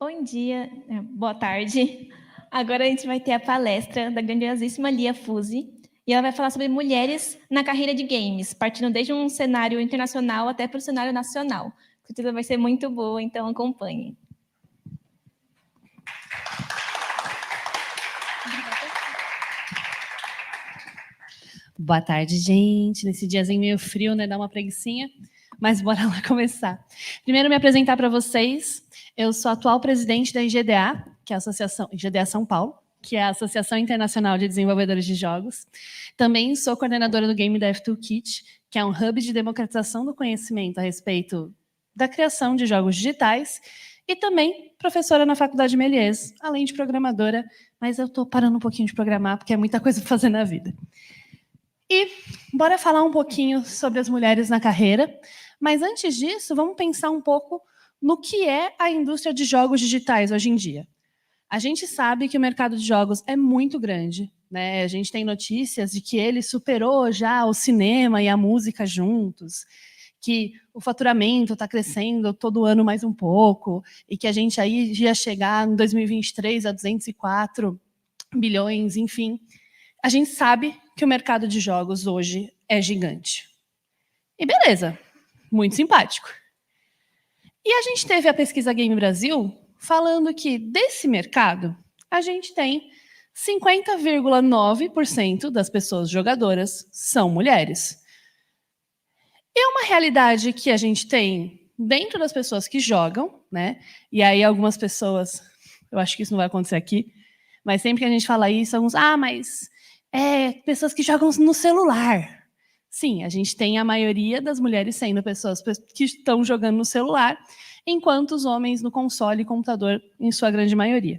Bom dia, boa tarde. Agora a gente vai ter a palestra da grandiosíssima Lia Fuzzi, e ela vai falar sobre mulheres na carreira de games, partindo desde um cenário internacional até para o cenário nacional. A certeza vai ser muito boa, então acompanhe. Boa tarde, gente. Nesse diazinho meio frio, né? Dá uma preguicinha, mas bora lá começar. Primeiro, me apresentar para vocês. Eu sou a atual presidente da IGDA, que é a Associação IGDA São Paulo, que é a Associação Internacional de Desenvolvedores de Jogos. Também sou coordenadora do Game Dev Toolkit, que é um hub de democratização do conhecimento a respeito da criação de jogos digitais, e também professora na Faculdade Méliès, além de programadora, mas eu estou parando um pouquinho de programar, porque é muita coisa para fazer na vida. E bora falar um pouquinho sobre as mulheres na carreira, mas antes disso, vamos pensar um pouco no que é a indústria de jogos digitais hoje em dia. A gente sabe que o mercado de jogos é muito grande, né? A gente tem notícias de que ele superou já o cinema e a música juntos, que o faturamento está crescendo todo ano mais um pouco, e que a gente aí ia chegar em 2023 a 204 bilhões, enfim. A gente sabe que o mercado de jogos hoje é gigante. E beleza, muito simpático. E a gente teve a pesquisa Game Brasil falando que desse mercado a gente tem 50,9% das pessoas jogadoras são mulheres. É uma realidade que a gente tem dentro das pessoas que jogam, né? E aí algumas pessoas, eu acho que isso não vai acontecer aqui, mas sempre que a gente fala isso, alguns, mas pessoas que jogam no celular. Sim, a gente tem a maioria das mulheres sendo pessoas que estão jogando no celular, enquanto os homens no console e computador, em sua grande maioria.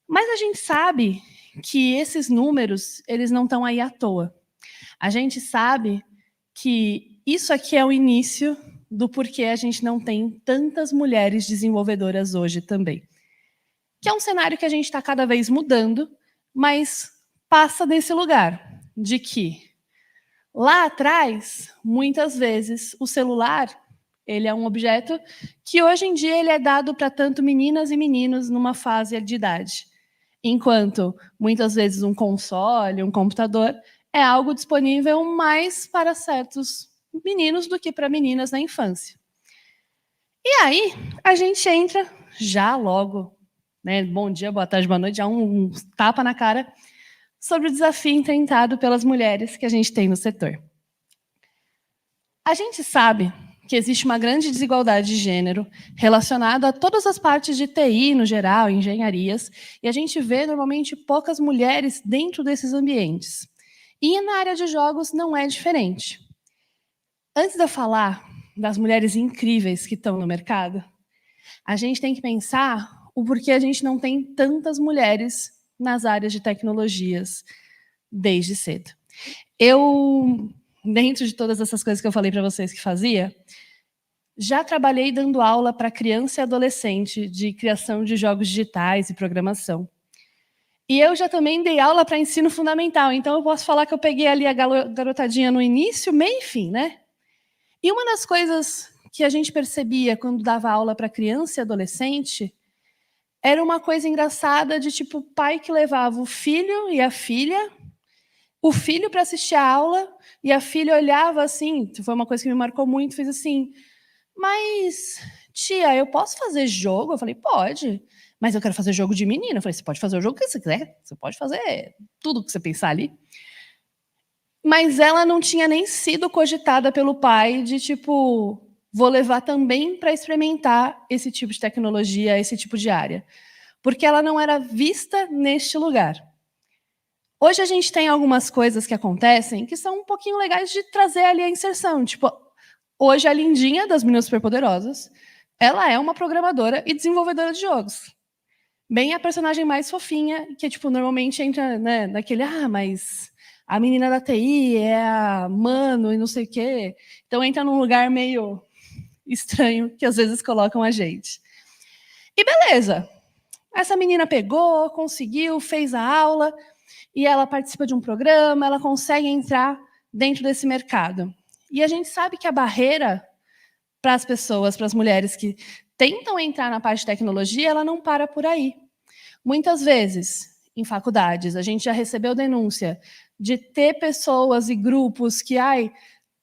Mas a gente sabe que esses números, eles não estão aí à toa. A gente sabe que isso aqui é o início do porquê a gente não tem tantas mulheres desenvolvedoras hoje também. Que é um cenário que a gente está cada vez mudando, mas passa desse lugar de que lá atrás, muitas vezes, o celular ele é um objeto que hoje em dia ele é dado para tanto meninas e meninos numa fase de idade, enquanto muitas vezes um console, um computador é algo disponível mais para certos meninos do que para meninas na infância. E aí a gente entra já logo, né? Bom dia, boa tarde, boa noite, já um tapa na cara sobre o desafio enfrentado pelas mulheres que a gente tem no setor. A gente sabe que existe uma grande desigualdade de gênero relacionada a todas as partes de TI, no geral, engenharias, e a gente vê normalmente poucas mulheres dentro desses ambientes. E na área de jogos não é diferente. Antes de eu falar das mulheres incríveis que estão no mercado, a gente tem que pensar o porquê a gente não tem tantas mulheres nas áreas de tecnologias desde cedo. Eu, dentro de todas essas coisas que eu falei para vocês que fazia, já trabalhei dando aula para criança e adolescente de criação de jogos digitais e programação. E eu já também dei aula para ensino fundamental, então eu posso falar que eu peguei ali a garotadinha no início, meio e fim, né? E uma das coisas que a gente percebia quando dava aula para criança e adolescente era uma coisa engraçada de tipo pai que levava o filho e a filha, o filho para assistir a aula e a filha olhava assim, foi uma coisa que me marcou muito, fez assim, mas tia, eu posso fazer jogo? Eu falei, pode, mas eu quero fazer jogo de menina. Eu falei, você pode fazer o jogo que você quiser, você pode fazer tudo que você pensar ali. Mas ela não tinha nem sido cogitada pelo pai de tipo, vou levar também para experimentar esse tipo de tecnologia, esse tipo de área. Porque ela não era vista neste lugar. Hoje a gente tem algumas coisas que acontecem que são um pouquinho legais de trazer ali a inserção. Tipo, hoje a Lindinha das Meninas Superpoderosas, ela é uma programadora e desenvolvedora de jogos. Bem a personagem mais fofinha, que tipo, normalmente entra, né, naquele, mas a menina da TI é a mano e não sei o quê. Então entra num lugar meio estranho que às vezes colocam a gente. E beleza. Essa menina pegou, conseguiu, fez a aula, e ela participa de um programa, ela consegue entrar dentro desse mercado. E a gente sabe que a barreira para as pessoas, para as mulheres que tentam entrar na parte de tecnologia, ela não para por aí. Muitas vezes, em faculdades, a gente já recebeu denúncia de ter pessoas e grupos que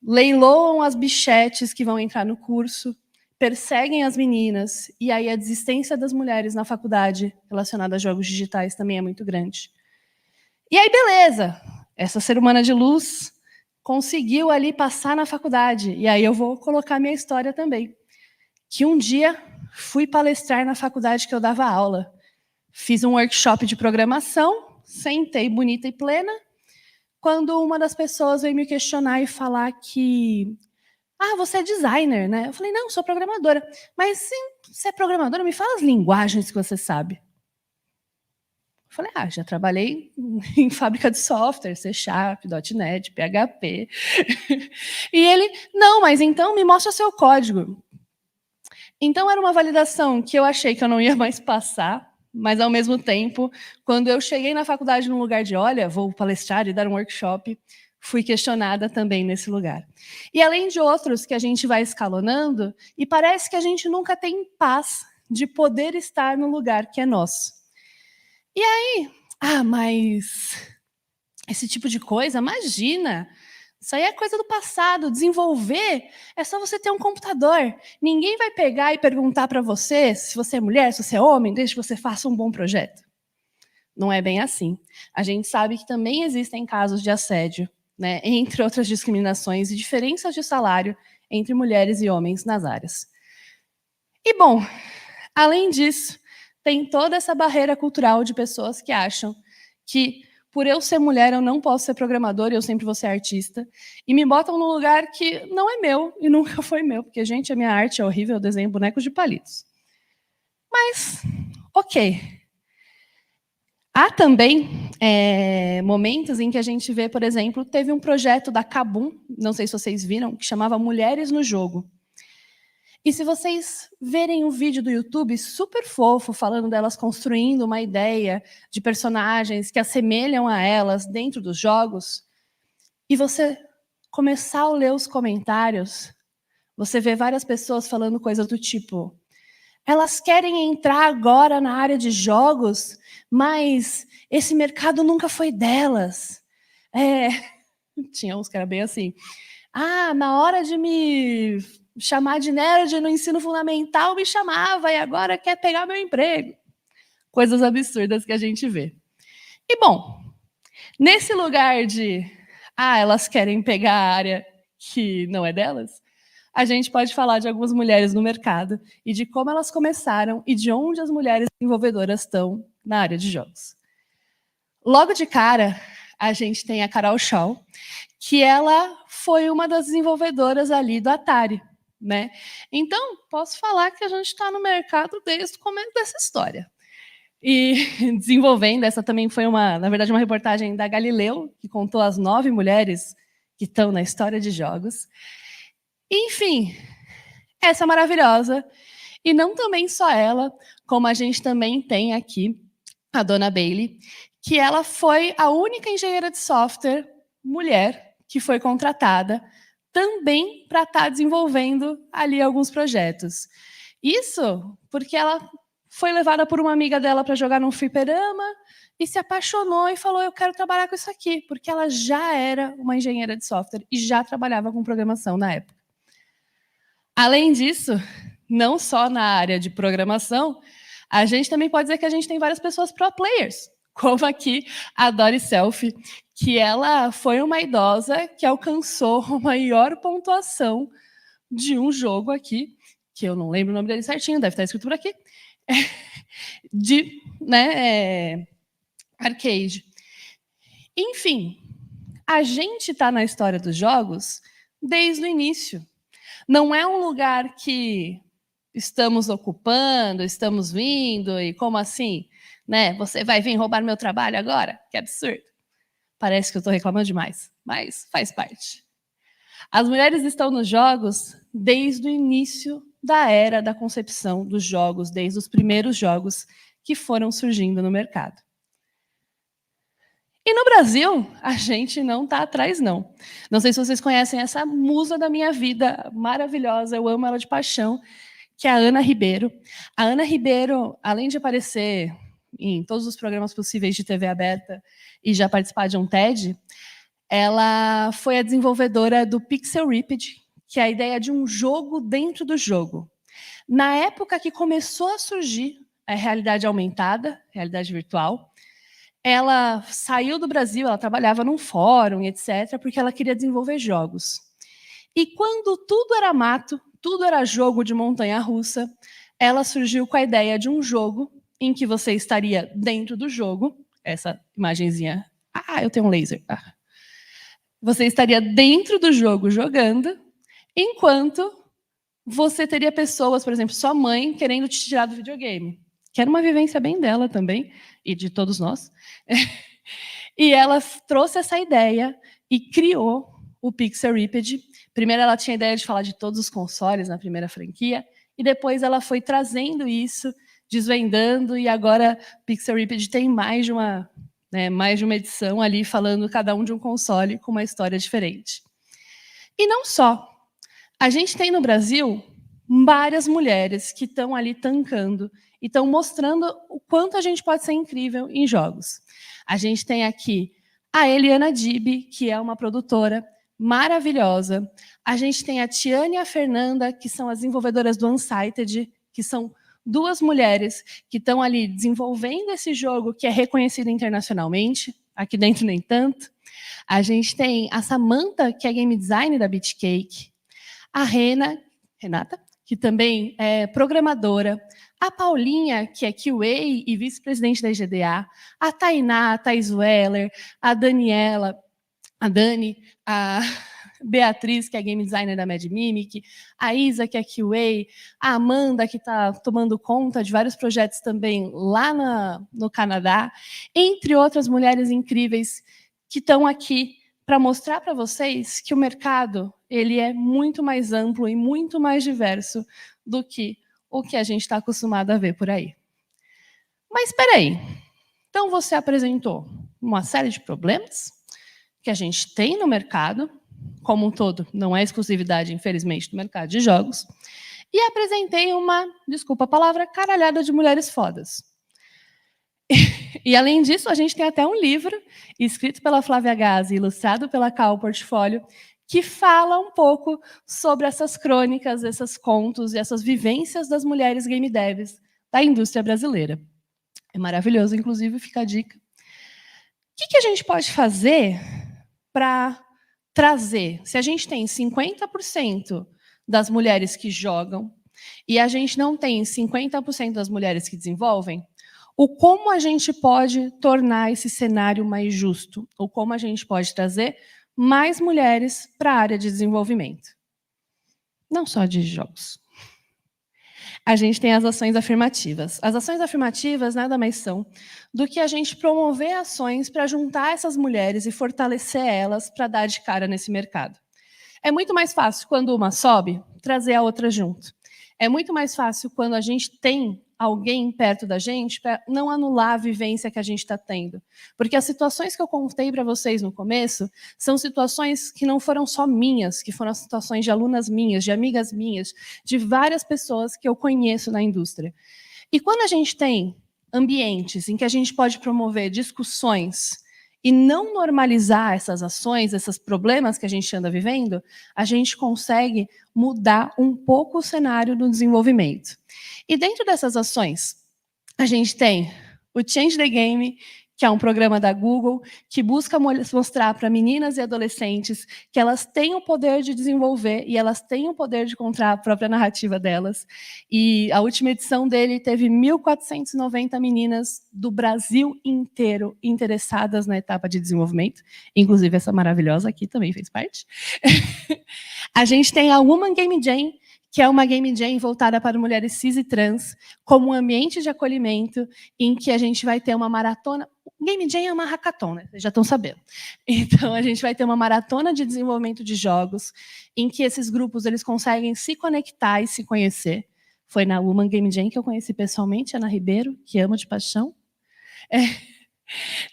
leiloam as bichetes que vão entrar no curso, perseguem as meninas, e aí a desistência das mulheres na faculdade relacionada a jogos digitais também é muito grande. E aí, beleza, essa ser humana de luz conseguiu ali passar na faculdade, e aí eu vou colocar minha história também. Que um dia fui palestrar na faculdade que eu dava aula. Fiz um workshop de programação, sentei bonita e plena, quando uma das pessoas veio me questionar e falar que você é designer, né? Eu falei, não, sou programadora. Mas sim, você é programadora, me fala as linguagens que você sabe. Eu falei, já trabalhei em fábrica de software, C#, .NET, PHP. E ele, não, mas então me mostra seu código. Então era uma validação que eu achei que eu não ia mais passar, mas ao mesmo tempo, quando eu cheguei na faculdade num lugar de, olha, vou palestrar e dar um workshop, fui questionada também nesse lugar. E além de outros que a gente vai escalonando, e parece que a gente nunca tem paz de poder estar no lugar que é nosso. E aí, mas esse tipo de coisa, imagina, isso aí é coisa do passado, desenvolver é só você ter um computador. Ninguém vai pegar e perguntar para você se você é mulher, se você é homem, desde que você faça um bom projeto. Não é bem assim. A gente sabe que também existem casos de assédio, né, entre outras discriminações e diferenças de salário entre mulheres e homens nas áreas. E, bom, além disso, tem toda essa barreira cultural de pessoas que acham que, por eu ser mulher, eu não posso ser programadora e eu sempre vou ser artista, e me botam num lugar que não é meu e nunca foi meu, porque, gente, a minha arte é horrível, eu desenho bonecos de palitos. Mas, ok. Há também momentos em que a gente vê, por exemplo, teve um projeto da Kabum, não sei se vocês viram, que chamava Mulheres no Jogo. E se vocês verem um vídeo do YouTube super fofo, falando delas construindo uma ideia de personagens que assemelham a elas dentro dos jogos, e você começar a ler os comentários, você vê várias pessoas falando coisas do tipo, elas querem entrar agora na área de jogos, mas esse mercado nunca foi delas. Tinha uns que era bem assim. Na hora de me chamar de nerd no ensino fundamental, me chamava, e agora quer pegar meu emprego. Coisas absurdas que a gente vê. E, bom, nesse lugar de, elas querem pegar a área que não é delas, a gente pode falar de algumas mulheres no mercado e de como elas começaram e de onde as mulheres desenvolvedoras estão na área de jogos. Logo de cara, a gente tem a Carol Shaw, que ela foi uma das desenvolvedoras ali do Atari, né? Então, posso falar que a gente está no mercado desde o começo dessa história. E desenvolvendo, essa também foi, na verdade, uma reportagem da Galileu, que contou as 9 mulheres que estão na história de jogos. Enfim, essa maravilhosa. E não também só ela, como a gente também tem aqui a dona Bailey, que ela foi a única engenheira de software mulher que foi contratada também para estar desenvolvendo ali alguns projetos. Isso porque ela foi levada por uma amiga dela para jogar num fliperama e se apaixonou e falou, eu quero trabalhar com isso aqui, porque ela já era uma engenheira de software e já trabalhava com programação na época. Além disso, não só na área de programação, a gente também pode dizer que a gente tem várias pessoas pro players, como aqui a Dory Selfie, que ela foi uma idosa que alcançou a maior pontuação de um jogo aqui, que eu não lembro o nome dele certinho, deve estar escrito por aqui, de arcade. Enfim, a gente está na história dos jogos desde o início. Não é um lugar que estamos ocupando, estamos vindo, e como assim? Né? Você vai vir roubar meu trabalho agora? Que absurdo. Parece que eu estou reclamando demais, mas faz parte. As mulheres estão nos jogos desde o início da era da concepção dos jogos, desde os primeiros jogos que foram surgindo no mercado. E no Brasil, a gente não está atrás, não. Não sei se vocês conhecem essa musa da minha vida, maravilhosa, eu amo ela de paixão, que é a Ana Ribeiro. A Ana Ribeiro, além de aparecer em todos os programas possíveis de TV aberta e já participar de um TED, ela foi a desenvolvedora do Pixel Ripped, que é a ideia de um jogo dentro do jogo. Na época que começou a surgir a realidade aumentada, realidade virtual, ela saiu do Brasil, ela trabalhava num fórum, etc., porque ela queria desenvolver jogos. E quando tudo era mato, tudo era jogo de montanha-russa, ela surgiu com a ideia de um jogo em que você estaria dentro do jogo, essa imagenzinha, eu tenho um laser. Você estaria dentro do jogo jogando, enquanto você teria pessoas, por exemplo, sua mãe, querendo te tirar do videogame. Que era uma vivência bem dela também, e de todos nós. E ela trouxe essa ideia e criou o Pixel Ripped. Primeiro ela tinha a ideia de falar de todos os consoles na primeira franquia, e depois ela foi trazendo isso, desvendando, e agora Pixel Ripped tem mais de uma edição ali, falando cada um de um console com uma história diferente. E não só. A gente tem no Brasil várias mulheres que estão ali tancando e estão mostrando o quanto a gente pode ser incrível em jogos. A gente tem aqui a Eliana Dib, que é uma produtora maravilhosa. A gente tem a Tiane e a Fernanda, que são as desenvolvedoras do Unsighted, que são duas mulheres que estão ali desenvolvendo esse jogo que é reconhecido internacionalmente, aqui dentro nem tanto. A gente tem a Samantha, que é game designer da Beatcake, a Renata, que também é programadora, a Paulinha, que é QA e vice-presidente da IGDA, a Tainá, a Thais Weller, a Daniela, a Dani, a Beatriz, que é game designer da Mad Mimic, a Isa, que é QA, a Amanda, que está tomando conta de vários projetos também lá no Canadá, entre outras mulheres incríveis que estão aqui para mostrar para vocês que o mercado ele é muito mais amplo e muito mais diverso do que o que a gente está acostumado a ver por aí. Mas espera aí. Então você apresentou uma série de problemas que a gente tem no mercado, como um todo, não é exclusividade, infelizmente, do mercado de jogos, e apresentei uma, desculpa a palavra, caralhada de mulheres fodas. E, além disso, a gente tem até um livro, escrito pela Flávia Gazi, ilustrado pela Cal Portfólio, que fala um pouco sobre essas crônicas, esses contos e essas vivências das mulheres game devs da indústria brasileira. É maravilhoso, inclusive, fica a dica. O que a gente pode fazer para trazer? Se a gente tem 50% das mulheres que jogam e a gente não tem 50% das mulheres que desenvolvem, como a gente pode tornar esse cenário mais justo? Ou como a gente pode trazer mais mulheres para a área de desenvolvimento? Não só de jogos. A gente tem as ações afirmativas. As ações afirmativas nada mais são do que a gente promover ações para juntar essas mulheres e fortalecer elas para dar de cara nesse mercado. É muito mais fácil, quando uma sobe, trazer a outra junto. É muito mais fácil quando a gente tem alguém perto da gente para não anular a vivência que a gente está tendo. Porque as situações que eu contei para vocês no começo são situações que não foram só minhas, que foram situações de alunas minhas, de amigas minhas, de várias pessoas que eu conheço na indústria. E quando a gente tem ambientes em que a gente pode promover discussões e não normalizar essas ações, esses problemas que a gente anda vivendo, a gente consegue mudar um pouco o cenário do desenvolvimento. E dentro dessas ações, a gente tem o Change the Game, que é um programa da Google, que busca mostrar para meninas e adolescentes que elas têm o poder de desenvolver e elas têm o poder de contar a própria narrativa delas. E a última edição dele teve 1.490 meninas do Brasil inteiro interessadas na etapa de desenvolvimento, inclusive essa maravilhosa aqui também fez parte. A gente tem a Woman Game Jam, que é uma game jam voltada para mulheres cis e trans, como um ambiente de acolhimento, em que a gente vai ter uma maratona. Game jam é uma hackathon, né? Vocês já estão sabendo. Então, a gente vai ter uma maratona de desenvolvimento de jogos, em que esses grupos eles conseguem se conectar e se conhecer. Foi na Woman Game Jam que eu conheci pessoalmente a Ana Ribeiro, que amo de paixão.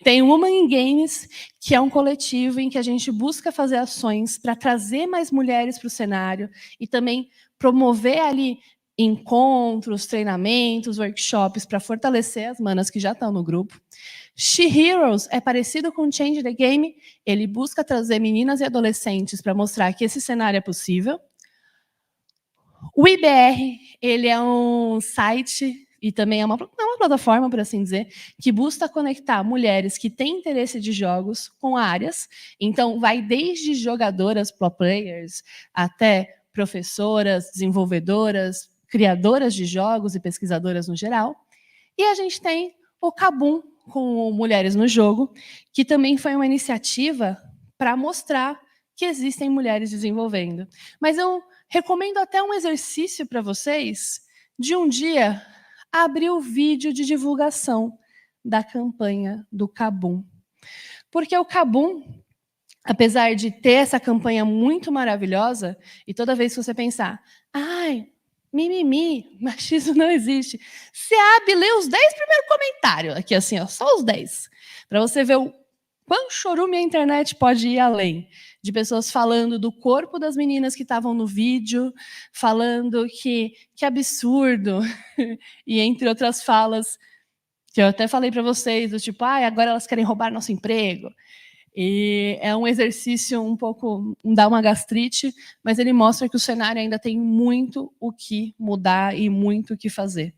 Tem o Woman in Games, que é um coletivo em que a gente busca fazer ações para trazer mais mulheres para o cenário e também promover ali encontros, treinamentos, workshops para fortalecer as manas que já estão no grupo. She Heroes é parecido com Change the Game, ele busca trazer meninas e adolescentes para mostrar que esse cenário é possível. O IBR, ele é um site e também é uma plataforma, por assim dizer, que busca conectar mulheres que têm interesse de jogos com áreas. Então, vai desde jogadoras, pro players, até professoras, desenvolvedoras, criadoras de jogos e pesquisadoras no geral. E a gente tem o Kabum, com Mulheres no Jogo, que também foi uma iniciativa para mostrar que existem mulheres desenvolvendo. Mas eu recomendo até um exercício para vocês de um dia abrir o vídeo de divulgação da campanha do Kabum. Porque o Kabum, apesar de ter essa campanha muito maravilhosa, e toda vez que você pensar, ai, mimimi, machismo não existe, você abre e lê os 10 primeiros comentários, aqui assim, ó, só os 10, para você ver o quão chorume a internet pode ir além, de pessoas falando do corpo das meninas que estavam no vídeo, falando que absurdo, e entre outras falas, que eu até falei para vocês, do tipo, agora elas querem roubar nosso emprego. E é um exercício um pouco, dá uma gastrite, mas ele mostra que o cenário ainda tem muito o que mudar e muito o que fazer.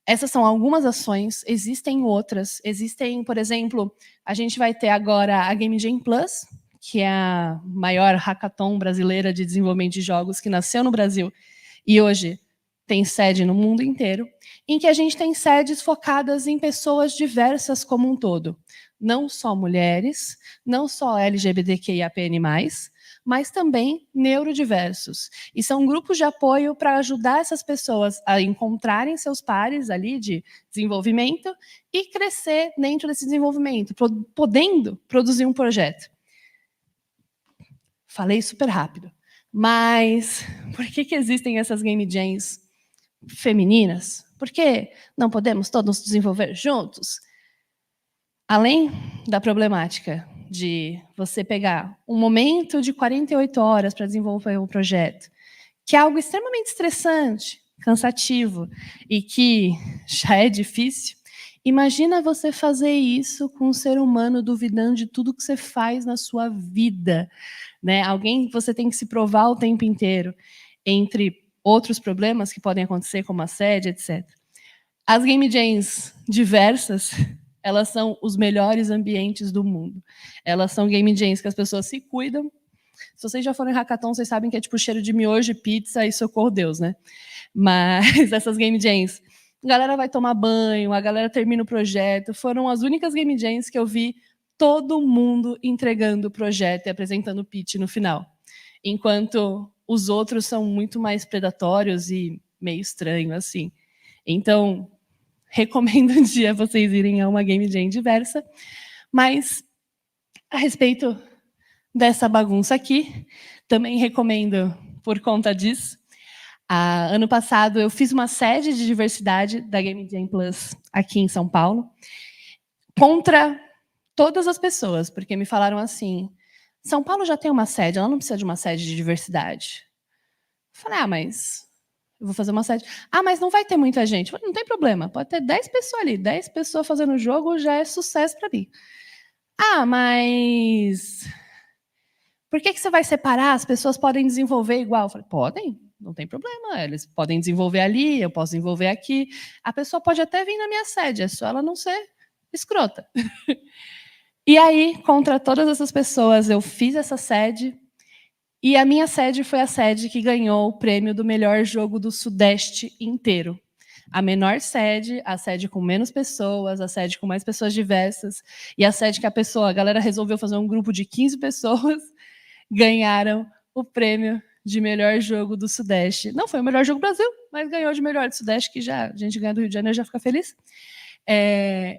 Essas são algumas ações, existem outras. Existem, por exemplo, a gente vai ter agora a Game Jam Plus, que é a maior hackathon brasileira de desenvolvimento de jogos que nasceu no Brasil e hoje tem sede no mundo inteiro, em que a gente tem sedes focadas em pessoas diversas como um todo. Não só mulheres, não só LGBTQIAPN+, mas também neurodiversos. E são grupos de apoio para ajudar essas pessoas a encontrarem seus pares ali de desenvolvimento e crescer dentro desse desenvolvimento, podendo produzir um projeto. Falei super rápido. Mas por que existem essas game jams femininas? Por que não podemos todos desenvolver juntos? Além da problemática de você pegar um momento de 48 horas para desenvolver um projeto, que é algo extremamente estressante, cansativo e que já é difícil, imagina você fazer isso com um ser humano duvidando de tudo que você faz na sua vida, né? Alguém que você tem que se provar o tempo inteiro, entre outros problemas que podem acontecer, como assédio, etc. As game jams diversas, elas são os melhores ambientes do mundo. Elas são game jams que as pessoas se cuidam. Se vocês já foram em hackathon, vocês sabem que é tipo cheiro de miojo, pizza e socorro Deus, né? Mas essas game jams, a galera vai tomar banho, a galera termina o projeto. Foram as únicas game jams que eu vi todo mundo entregando o projeto e apresentando o pitch no final. Enquanto os outros são muito mais predatórios e meio estranho, assim. Então, recomendo um dia vocês irem a uma game jam diversa. Mas, a respeito dessa bagunça aqui, também recomendo por conta disso. Ano passado, eu fiz uma sede de diversidade da Game Jam Plus aqui em São Paulo, contra todas as pessoas, porque me falaram assim, São Paulo já tem uma sede, ela não precisa de uma sede de diversidade. Eu falei, mas eu vou fazer uma sede. Mas não vai ter muita gente. Eu falei, não tem problema, pode ter 10 pessoas ali, 10 pessoas fazendo o jogo já é sucesso para mim. Mas por que você vai separar? As pessoas podem desenvolver igual. Eu falei, podem, não tem problema, eles podem desenvolver ali, eu posso desenvolver aqui. A pessoa pode até vir na minha sede, é só ela não ser escrota. E aí, contra todas essas pessoas, eu fiz essa sede, e a minha sede foi a sede que ganhou o prêmio do melhor jogo do Sudeste inteiro. A menor sede, a sede com menos pessoas, a sede com mais pessoas diversas, e a sede que a galera resolveu fazer um grupo de 15 pessoas, ganharam o prêmio de melhor jogo do Sudeste. Não foi o melhor jogo do Brasil, mas ganhou de melhor do Sudeste, que já, a gente ganha do Rio de Janeiro já fica feliz.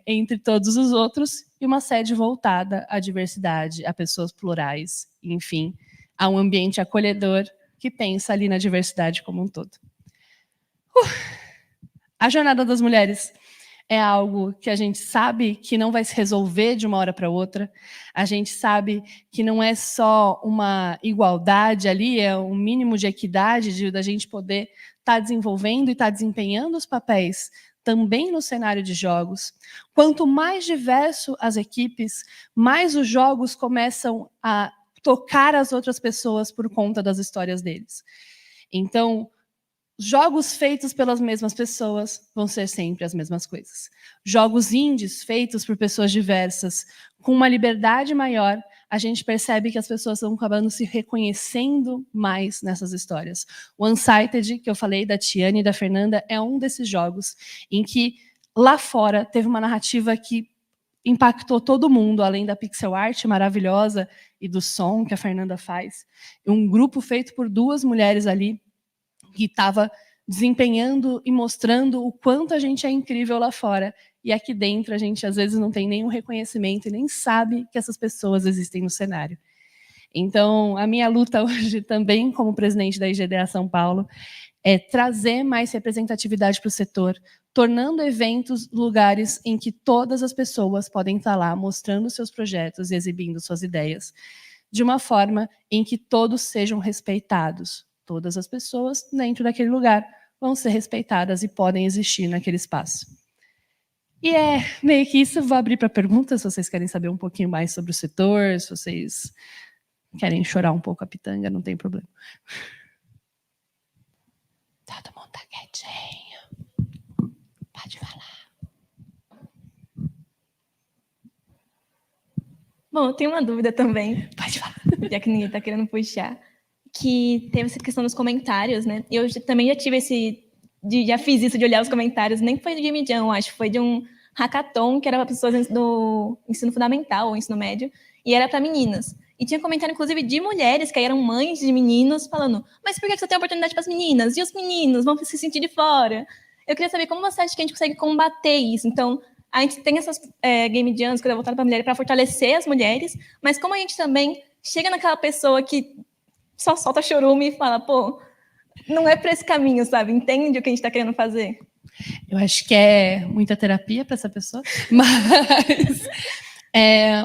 Entre todos os outros, e uma sede voltada à diversidade, a pessoas plurais, enfim, a um ambiente acolhedor que pensa ali na diversidade como um todo. A jornada das mulheres é algo que a gente sabe que não vai se resolver de uma hora para outra. A gente sabe que não é só uma igualdade ali, é um mínimo de equidade da gente poder está desenvolvendo e está desempenhando os papéis também no cenário de jogos. Quanto mais diverso as equipes, mais os jogos começam a tocar as outras pessoas por conta das histórias deles. Então, jogos feitos pelas mesmas pessoas vão ser sempre as mesmas coisas. Jogos indies feitos por pessoas diversas, com uma liberdade maior, a gente percebe que as pessoas estão acabando se reconhecendo mais nessas histórias. O Unsighted, que eu falei, da Tiane e da Fernanda, é um desses jogos em que, lá fora, teve uma narrativa que impactou todo mundo, além da pixel art maravilhosa e do som que a Fernanda faz. Um grupo feito por 2 mulheres ali, que estava desempenhando e mostrando o quanto a gente é incrível lá fora. E aqui dentro a gente, às vezes, não tem nenhum reconhecimento e nem sabe que essas pessoas existem no cenário. Então, a minha luta hoje também, como presidente da IGDA São Paulo, é trazer mais representatividade para o setor, tornando eventos lugares em que todas as pessoas podem estar lá mostrando seus projetos e exibindo suas ideias, de uma forma em que todos sejam respeitados. Todas as pessoas dentro daquele lugar vão ser respeitadas e podem existir naquele espaço. E é meio que isso. Vou abrir para perguntas, se vocês querem saber um pouquinho mais sobre o setor, se vocês querem chorar um pouco a pitanga, não tem problema. Todo mundo tá quietinho. Pode falar. Bom, eu tenho uma dúvida também. Pode falar. Já que ninguém está querendo puxar. Que teve essa questão dos comentários, né? Eu também já tive já fiz isso de olhar os comentários, nem foi do Game Jam, acho, foi de um hackathon que era para pessoas do ensino fundamental ou ensino médio, e era para meninas. E tinha comentário, inclusive, de mulheres que eram mães de meninos, falando: mas por que você tem oportunidade para as meninas? E os meninos vão se sentir de fora? Eu queria saber como você acha que a gente consegue combater isso. Então, a gente tem essas Game Jams que é voltada para mulheres para fortalecer as mulheres, mas como a gente também chega naquela pessoa que só solta chorume e fala, pô, não é para esse caminho, sabe? Entende o que a gente está querendo fazer? Eu acho que é muita terapia para essa pessoa, mas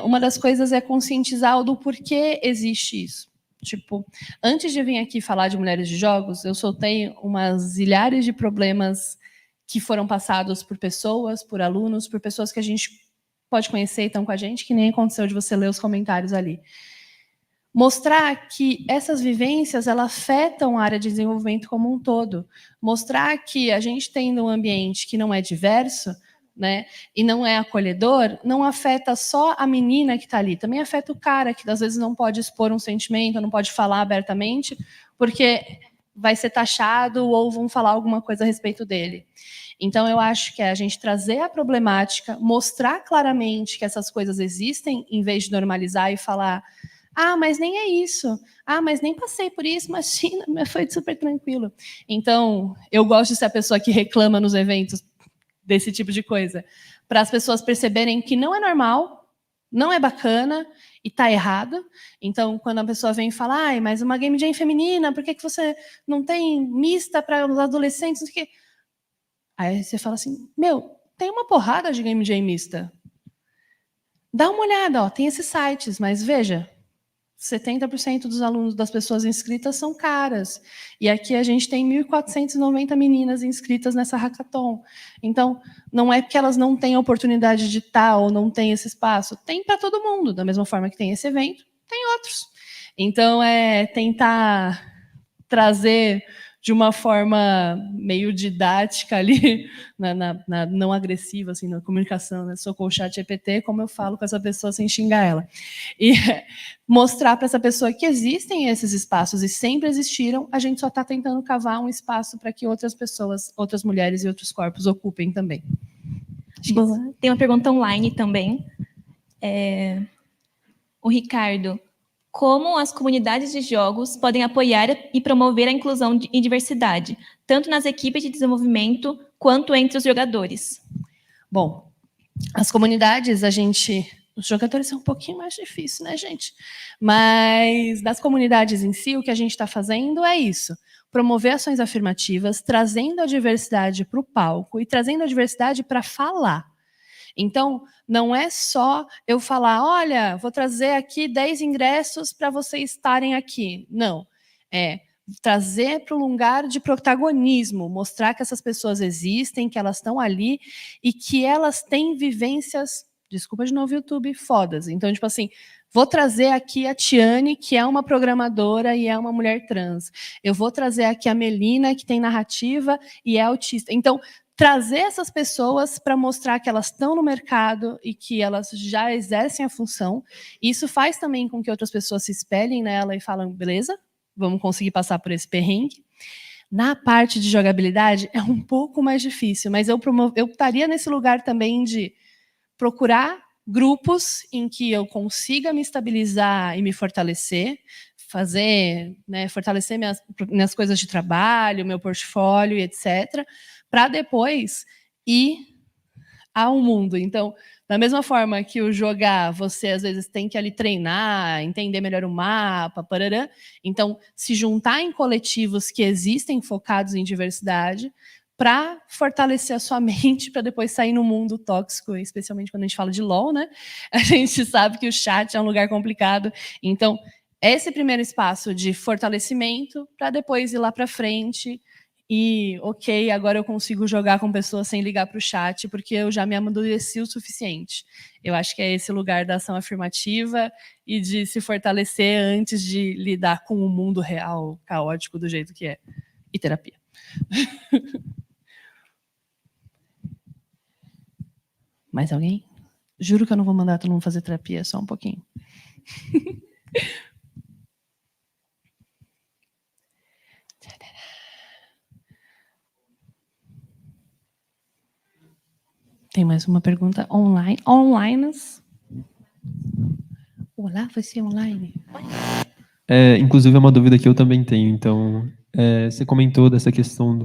uma das coisas é conscientizar do porquê existe isso. Tipo, antes de vir aqui falar de mulheres de jogos, eu soltei umas zilhares de problemas que foram passados por pessoas, por alunos, por pessoas que a gente pode conhecer e estão com a gente, que nem aconteceu de você ler os comentários ali. Mostrar que essas vivências elas afetam a área de desenvolvimento como um todo. Mostrar que a gente tendo um ambiente que não é diverso, né, e não é acolhedor, não afeta só a menina que está ali, também afeta o cara, que às vezes não pode expor um sentimento, não pode falar abertamente, porque vai ser taxado ou vão falar alguma coisa a respeito dele. Então, eu acho que é a gente trazer a problemática, mostrar claramente que essas coisas existem, em vez de normalizar e falar: ah, mas nem é isso. Ah, mas nem passei por isso, imagina, foi super tranquilo. Então, eu gosto de ser a pessoa que reclama nos eventos desse tipo de coisa, para as pessoas perceberem que não é normal, não é bacana e está errado. Então, quando a pessoa vem e fala: ai, mas uma game jam feminina, por que você não tem mista para os adolescentes? Não sei o quê. Aí você fala assim: meu, tem uma porrada de game jam mista. Dá uma olhada, ó, tem esses sites, mas veja, 70% dos alunos, das pessoas inscritas são caras. E aqui a gente tem 1.490 meninas inscritas nessa hackathon. Então, não é porque elas não têm a oportunidade de estar ou não têm esse espaço. Tem para todo mundo. Da mesma forma que tem esse evento, tem outros. Então, é tentar trazer de uma forma meio didática ali, na não agressiva, assim, na comunicação, né? Sou com o chat GPT, como eu falo com essa pessoa sem xingar ela. E mostrar para essa pessoa que existem esses espaços e sempre existiram, a gente só está tentando cavar um espaço para que outras pessoas, outras mulheres e outros corpos ocupem também. Boa. Tem uma pergunta online também. O Ricardo: como as comunidades de jogos podem apoiar e promover a inclusão e diversidade, tanto nas equipes de desenvolvimento quanto entre os jogadores? Bom, as comunidades, os jogadores são um pouquinho mais difíceis, né, gente? Mas das comunidades em si, o que a gente está fazendo é isso: promover ações afirmativas, trazendo a diversidade para o palco e trazendo a diversidade para falar. Então, não é só eu falar: olha, vou trazer aqui 10 ingressos para vocês estarem aqui. Não. trazer para o lugar de protagonismo, mostrar que essas pessoas existem, que elas estão ali e que elas têm vivências, desculpa de novo, YouTube, fodas. Então, tipo assim, vou trazer aqui a Tiane, que é uma programadora e é uma mulher trans. Eu vou trazer aqui a Melina, que tem narrativa e é autista. Então, trazer essas pessoas para mostrar que elas estão no mercado e que elas já exercem a função. Isso faz também com que outras pessoas se espelhem nela e falam, beleza, vamos conseguir passar por esse perrengue. Na parte de jogabilidade, é um pouco mais difícil, mas eu estaria nesse lugar também de procurar grupos em que eu consiga me estabilizar e me fortalecer, fazer, né, fortalecer minhas coisas de trabalho, meu portfólio, etc., para depois ir ao mundo. Então, da mesma forma que o jogar, você às vezes tem que ali treinar, entender melhor o mapa, parará. Então, se juntar em coletivos que existem focados em diversidade para fortalecer a sua mente para depois sair no mundo tóxico, especialmente quando a gente fala de LOL, né? A gente sabe que o chat é um lugar complicado. Então, esse primeiro espaço de fortalecimento para depois ir lá para frente e, ok, agora eu consigo jogar com pessoas sem ligar para o chat, porque eu já me amadureci o suficiente. Eu acho que é esse lugar da ação afirmativa e de se fortalecer antes de lidar com o mundo real, caótico do jeito que é. E terapia. Mais alguém? Juro que eu não vou mandar todo mundo fazer terapia, só um pouquinho. Tem mais uma pergunta online. Onlines. Olá, vai ser online? Inclusive, é uma dúvida que eu também tenho. Então, você comentou dessa questão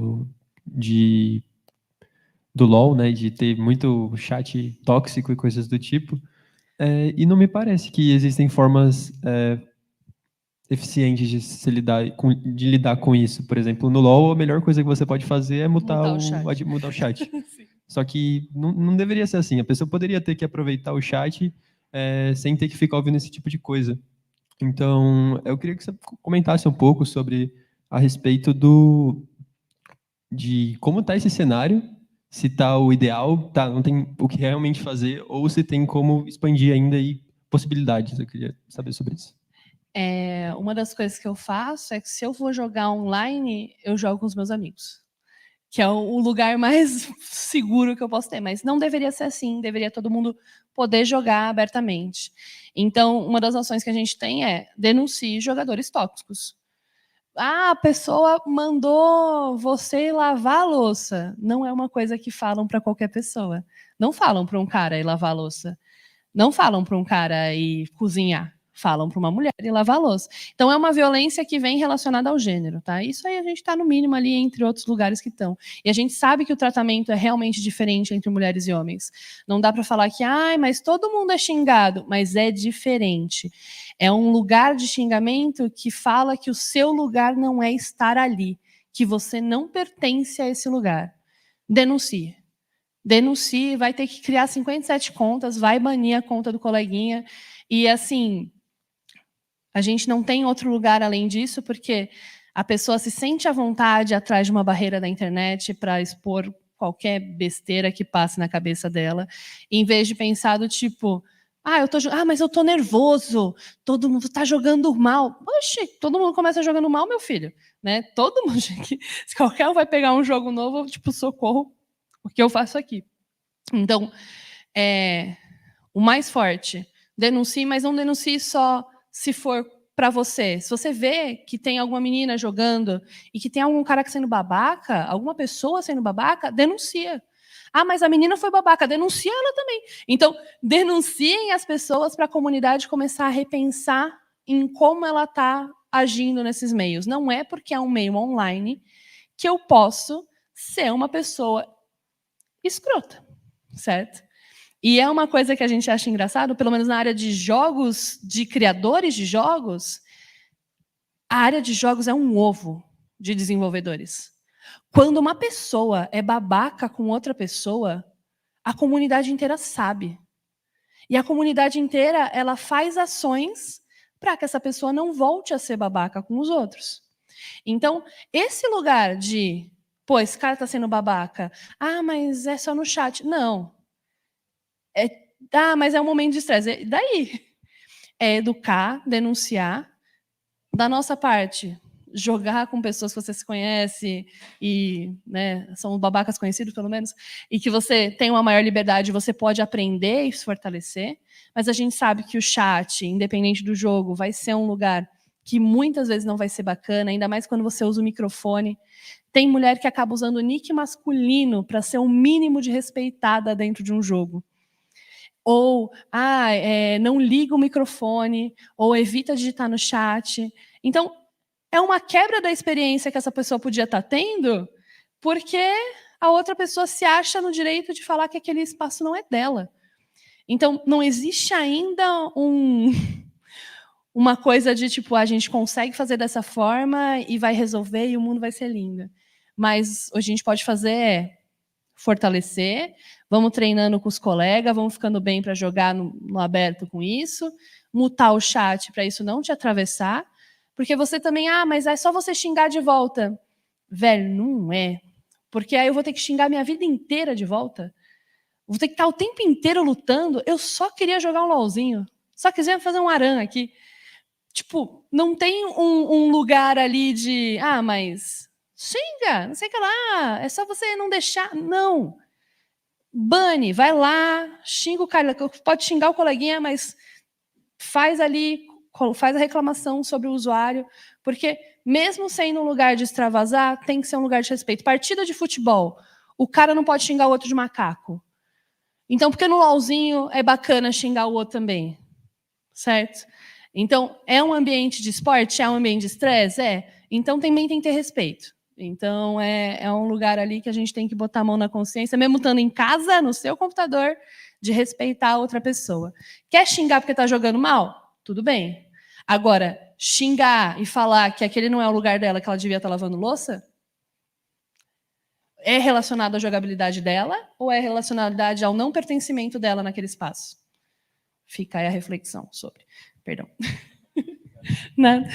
do LoL, né, de ter muito chat tóxico e coisas do tipo. E não me parece que existem formas eficientes de lidar com isso. Por exemplo, no LoL, a melhor coisa que você pode fazer é mutar o chat. Só que não deveria ser assim. A pessoa poderia ter que aproveitar o chat sem ter que ficar ouvindo esse tipo de coisa. Então, eu queria que você comentasse um pouco sobre a respeito de como está esse cenário, se está o ideal, não tem o que realmente fazer, ou se tem como expandir ainda e possibilidades. Eu queria saber sobre isso. Uma das coisas que eu faço é que se eu vou jogar online, eu jogo com os meus amigos. Que é o lugar mais seguro que eu posso ter. Mas não deveria ser assim, deveria todo mundo poder jogar abertamente. Então, uma das ações que a gente tem é denuncie jogadores tóxicos. A pessoa mandou você lavar a louça. Não é uma coisa que falam para qualquer pessoa. Não falam para um cara ir lavar a louça. Não falam para um cara ir cozinhar. Falam para uma mulher ir lavar a louça. Então, é uma violência que vem relacionada ao gênero, tá? Isso aí a gente está no mínimo ali entre outros lugares que estão. E a gente sabe que o tratamento é realmente diferente entre mulheres e homens. Não dá para falar que, mas todo mundo é xingado. Mas é diferente. É um lugar de xingamento que fala que o seu lugar não é estar ali, que você não pertence a esse lugar. Denuncie. Denuncie, vai ter que criar 57 contas, vai banir a conta do coleguinha. E, assim, a gente não tem outro lugar além disso, porque a pessoa se sente à vontade atrás de uma barreira da internet para expor qualquer besteira que passe na cabeça dela, em vez de pensar do tipo, mas eu tô nervoso, todo mundo tá jogando mal. Oxe, todo mundo começa jogando mal, meu filho. Né? Todo mundo, se qualquer um vai pegar um jogo novo, tipo, socorro, o que eu faço aqui. Então, o mais forte, denuncie, mas não denuncie só se for para você. Se você vê que tem alguma menina jogando e que tem algum cara sendo babaca, alguma pessoa sendo babaca, denuncia. Mas a menina foi babaca, denuncia ela também. Então, denunciem as pessoas para a comunidade começar a repensar em como ela está agindo nesses meios. Não é porque é um meio online que eu posso ser uma pessoa escrota, certo? E é uma coisa que a gente acha engraçado, pelo menos na área de jogos, de criadores de jogos, a área de jogos é um ovo de desenvolvedores. Quando uma pessoa é babaca com outra pessoa, a comunidade inteira sabe. E a comunidade inteira, ela faz ações para que essa pessoa não volte a ser babaca com os outros. Então, esse lugar de, pô, esse cara tá sendo babaca. Ah, mas é só no chat. Não. Mas é um momento de estresse. Daí? É educar, denunciar. Da nossa parte, jogar com pessoas que você se conhece e, né, são babacas conhecidos, pelo menos, e que você tem uma maior liberdade, você pode aprender e se fortalecer. Mas a gente sabe que o chat, independente do jogo, vai ser um lugar que muitas vezes não vai ser bacana, ainda mais quando você usa o microfone. Tem mulher que acaba usando o nick masculino para ser o mínimo de respeitada dentro de um jogo. Ou, não liga o microfone, ou evita digitar no chat. Então, é uma quebra da experiência que essa pessoa podia estar tendo, porque a outra pessoa se acha no direito de falar que aquele espaço não é dela. Então, não existe ainda uma coisa de, tipo, a gente consegue fazer dessa forma e vai resolver e o mundo vai ser lindo. Mas o que a gente pode fazer é fortalecer, vamos treinando com os colegas, vamos ficando bem para jogar no aberto com isso, mutar o chat para isso não te atravessar, porque você também, mas é só você xingar de volta. Velho, não é. Porque aí eu vou ter que xingar minha vida inteira de volta. Vou ter que estar o tempo inteiro lutando. Eu só queria jogar um LOLzinho. Só queria fazer um aran aqui. Tipo, não tem um lugar ali de, mas xinga, não sei o que lá, é só você não deixar. Não. Bane, vai lá, xinga o cara, pode xingar o coleguinha, mas faz a reclamação sobre o usuário, porque mesmo sendo um lugar de extravasar, tem que ser um lugar de respeito. Partida de futebol, o cara não pode xingar o outro de macaco. Então, porque no LOLzinho é bacana xingar o outro também, certo? Então, é um ambiente de esporte? É um ambiente de estresse? Então, também tem que ter respeito. Então, é um lugar ali que a gente tem que botar a mão na consciência, mesmo estando em casa, no seu computador, de respeitar a outra pessoa. Quer xingar porque está jogando mal? Tudo bem. Agora, xingar e falar que aquele não é o lugar dela, que ela devia estar lavando louça? É relacionado à jogabilidade dela ou é relacionado ao não pertencimento dela naquele espaço? Fica aí a reflexão sobre. Perdão. Nada.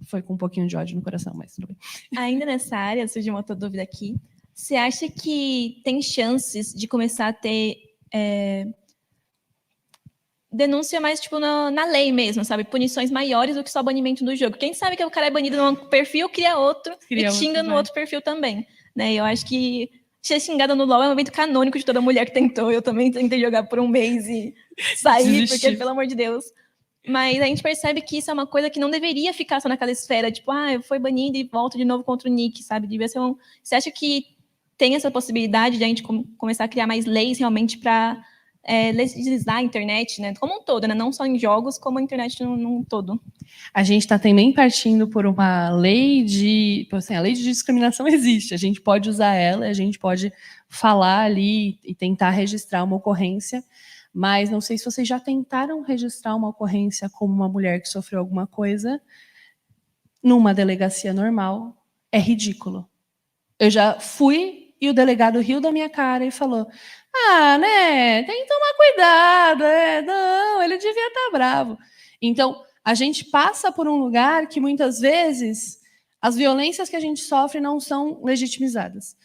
Foi com um pouquinho de ódio no coração, mas tudo bem. Ainda nessa área, surgiu uma outra dúvida aqui. Você acha que tem chances de começar a ter denúncia mais, tipo, na lei mesmo, sabe? Punições maiores do que só banimento do jogo. Quem sabe que o cara é banido num perfil, cria outro e xinga no outro perfil também, né? Eu acho que ser xingada no LoL é um evento canônico de toda mulher que tentou. Eu também tentei jogar por um mês e sair, porque, pelo amor de Deus. Mas a gente percebe que isso é uma coisa que não deveria ficar só naquela esfera, tipo, foi banido e volto de novo contra o Nick, sabe? Devia ser Você acha que tem essa possibilidade de a gente começar a criar mais leis realmente para legislar a internet, né? Como um todo, né? Não só em jogos, como a internet num todo. A gente está também partindo por uma lei de... Assim, a lei de discriminação existe, a gente pode usar ela, a gente pode falar ali e tentar registrar uma ocorrência, mas não sei se vocês já tentaram registrar uma ocorrência como uma mulher que sofreu alguma coisa numa delegacia normal. É ridículo. Eu já fui e o delegado riu da minha cara e falou, né, tem que tomar cuidado, não, ele devia estar bravo. Então, a gente passa por um lugar que muitas vezes as violências que a gente sofre não são legitimizadas.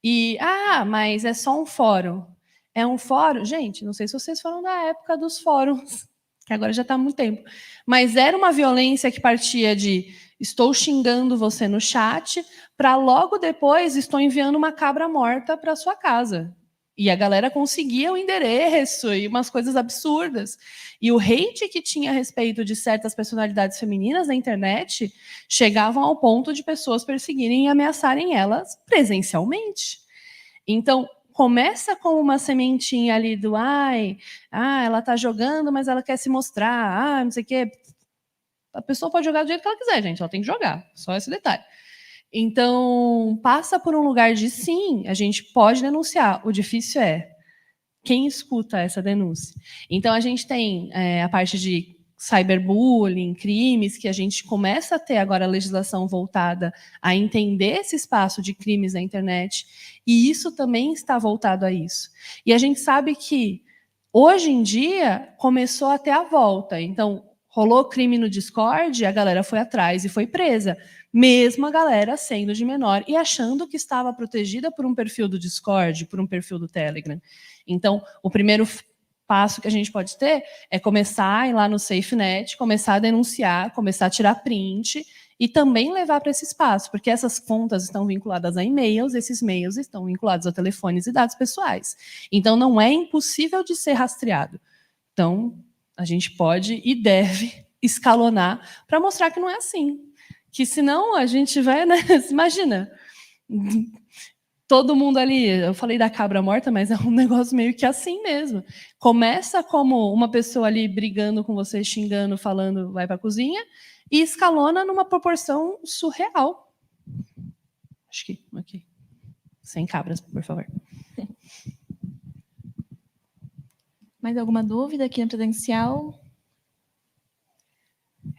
E, mas é só um fórum. É um fórum? Gente, não sei se vocês foram da época dos fóruns, que agora já está há muito tempo. Mas era uma violência que partia de estou xingando você no chat, para logo depois estou enviando uma cabra morta para sua casa. E a galera conseguia o endereço e umas coisas absurdas. E o hate que tinha a respeito de certas personalidades femininas na internet chegavam ao ponto de pessoas perseguirem e ameaçarem elas presencialmente. Então, começa com uma sementinha ali do ela tá jogando, mas ela quer se mostrar, não sei o quê. A pessoa pode jogar do jeito que ela quiser, gente, ela tem que jogar, só esse detalhe. Então, passa por um lugar de sim, a gente pode denunciar, o difícil é quem escuta essa denúncia. Então, a gente tem a parte de cyberbullying, crimes, que a gente começa a ter agora a legislação voltada a entender esse espaço de crimes na internet, e isso também está voltado a isso. E a gente sabe que, hoje em dia, começou a ter a volta. Então, rolou crime no Discord, a galera foi atrás e foi presa. Mesmo a galera sendo de menor e achando que estava protegida por um perfil do Discord, por um perfil do Telegram. Então, o primeiro passo que a gente pode ter é começar a ir lá no SafeNet, começar a denunciar, começar a tirar print e também levar para esse espaço, porque essas contas estão vinculadas a e-mails, esses e-mails estão vinculados a telefones e dados pessoais. Então, não é impossível de ser rastreado. Então, a gente pode e deve escalonar para mostrar que não é assim. Que senão a gente vai, né? Imagina, todo mundo ali, eu falei da cabra morta, mas é um negócio meio que assim mesmo. Começa como uma pessoa ali brigando com você, xingando, falando, vai para a cozinha, e escalona numa proporção surreal. Acho que aqui. Sem cabras, por favor. Mais alguma dúvida aqui no presencial?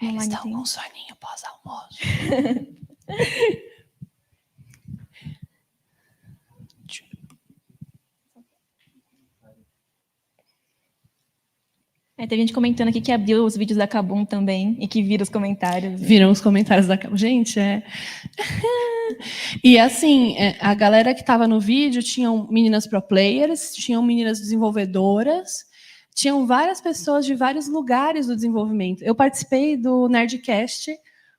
Eles estão com soninho pós-almoço. Tem gente comentando aqui que abriu os vídeos da Kabum também e que viram os comentários. Viram os comentários da Kabum. Gente, E assim, a galera que estava no vídeo tinham meninas pro players, tinham meninas desenvolvedoras, tinham várias pessoas de vários lugares do desenvolvimento. Eu participei do Nerdcast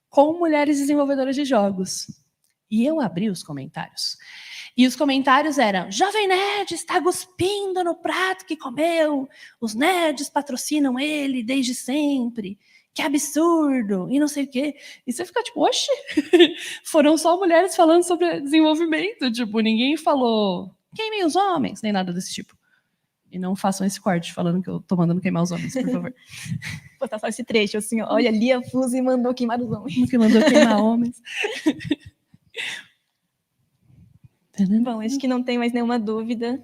com mulheres desenvolvedoras de jogos. E eu abri os comentários. E os comentários eram: Jovem Nerd está cuspindo no prato que comeu, os nerds patrocinam ele desde sempre, que absurdo, e não sei o quê. E você fica tipo, oxe, foram só mulheres falando sobre desenvolvimento, tipo, ninguém falou queimem os homens, nem nada desse tipo. E não façam esse corte falando que eu tô mandando queimar os homens, por favor. Vou botar só esse trecho, assim, ó, olha, Lia Fuse mandou queimar os homens. Que mandou queimar homens. Bom, acho que não tem mais nenhuma dúvida.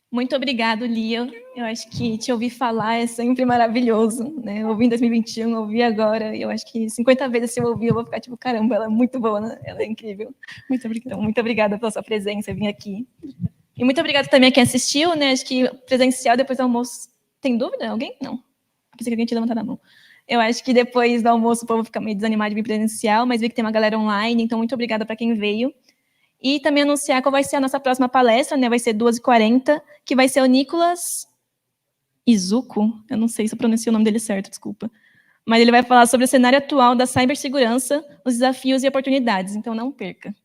Muito obrigado, Lia. Eu acho que te ouvir falar é sempre maravilhoso, né? Eu ouvi em 2021, ouvi agora, e eu acho que 50 vezes se eu ouvir, eu vou ficar tipo, caramba, ela é muito boa, né? Ela é incrível. Muito obrigada. Então, muito obrigada pela sua presença, vir aqui. E muito obrigada também a quem assistiu, né? Acho que presencial, depois do almoço... Tem dúvida? Alguém? Não. Porque alguém te levantar a mão. Eu acho que depois do almoço o povo fica meio desanimado de vir presencial, mas vi que tem uma galera online, então muito obrigada para quem veio. E também anunciar qual vai ser a nossa próxima palestra, né? Vai ser 2h40, que vai ser o Nicolas Izuku. Eu não sei se eu pronunciei o nome dele certo, desculpa. Mas ele vai falar sobre o cenário atual da cibersegurança, os desafios e oportunidades. Então, não perca.